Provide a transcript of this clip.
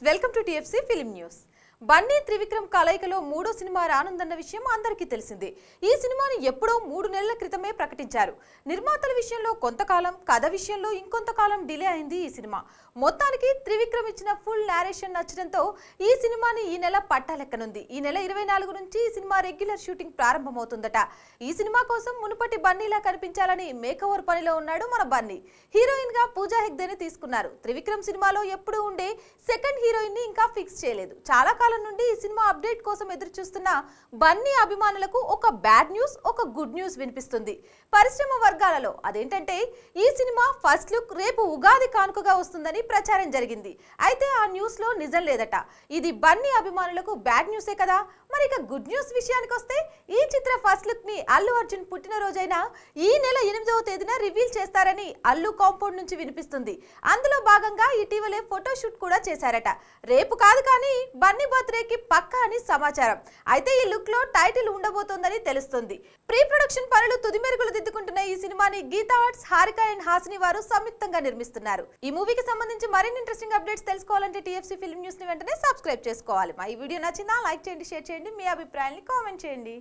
Welcome to TFC film news. Bunny Trivikram కలయికలో మూడో cinema రానుందన్న విషయం అందరికీ తెలిసిందే. ఈ సినిమాని ఎప్పుడో 3 నెలల క్రితమే ప్రకటించారు. నిర్మాతల విషయంలో కొంతకాలం, కథ విషయంలో ఇంకొంతకాలం డిలే అయింది ఈ సినిమా. మొత్తానికి త్రివిక్రమ్ ఇచ్చిన ఫుల్ నేరేషన్ నచ్చడంతో ఈ సినిమాని ఈ నెల పట్టాలెక్కనుంది. ఈ నెల 24 నుంచి ఈ సినిమా రెగ్యులర్ షూటింగ్ ప్రారంభమవుతుందట. ఈ సినిమా కోసం మునుపటి బన్నీలా కనిపించాలని మేకఓవర్ పనిలో ఉన్నాడు మన బన్నీ. హీరోయిన్ గా పూజా హెగ్దేని తీసుకున్నారు. త్రివిక్రమ్ సినిమాలో ఎప్పుడు ఉండే సెకండ్ హీరోయిన్ ని ఇంకా ఫిక్స్ చేయలేదు. చాలా కాలం నుండి ఈ సినిమా అప్డేట్ కోసం ఎదురు చూస్తున్న బన్నీ అభిమానులకు ఒక బ్యాడ్ న్యూస్, ఒక గుడ్ న్యూస్ వినిపిస్తుంది పరిశ్రమ వర్గాలలో. అదేంటంటే ఈ సినిమా ఫస్ట్ లుక్ రేపు ఉగాది కానుకగా వస్తుందని ప్రచారం జరిగింది. అయితే ఆ న్యూస్ లో నిజం లేదట. ఇది బన్నీ అభిమానులకు బ్యాడ్ న్యూసే కదా. మరి ఇక గుడ్ న్యూస్ విషయానికి వస్తే ఈ చిత్ర ఫస్ట్ లుక్ ని అల్లు అర్జున్ పుట్టినరోజైన ఈ నెల 8వ తేదీన రివీల్ చేస్తారని అల్లు కాంపౌండ్ నుంచి వినిపిస్తుంది. అందులో భాగంగా ఇటీవలే ఫోటోషూట్ కూడా చేశారట. రేపు కాదు కానీ బన్నీ బర్త్డేకి పక్కా అని సమాచారం. అయితే ఈ లుక్ లో టైటిల్ ఉండబోతోందని తెలుస్తుంది. ప్రీ ప్రొడక్షన్ పనులు తుది మెరుగులు దిద్దుకుంటున్న ఈ సినిమాని గీతా ఆర్ట్స్, హారిక అండ్ హాసిని వారు సంయుక్తంగా నిర్మిస్తున్నారు. ఈ మూవీకి సంబంధించి మరిన్ని ఇంట్రెస్టింగ్ అప్డేట్స్ తెలుసుకోవాలంటే టిఎఫ్సి ఫిల్మ్ న్యూస్ ని వెంటనే సబ్స్క్రైబ్ చేసుకోవాలి. మా ఈ వీడియో నచ్చిందా లైక్ చేయండి, షేర్ చేయండి, మీ అభిప్రాయాన్ని కామెంట్ చేయండి.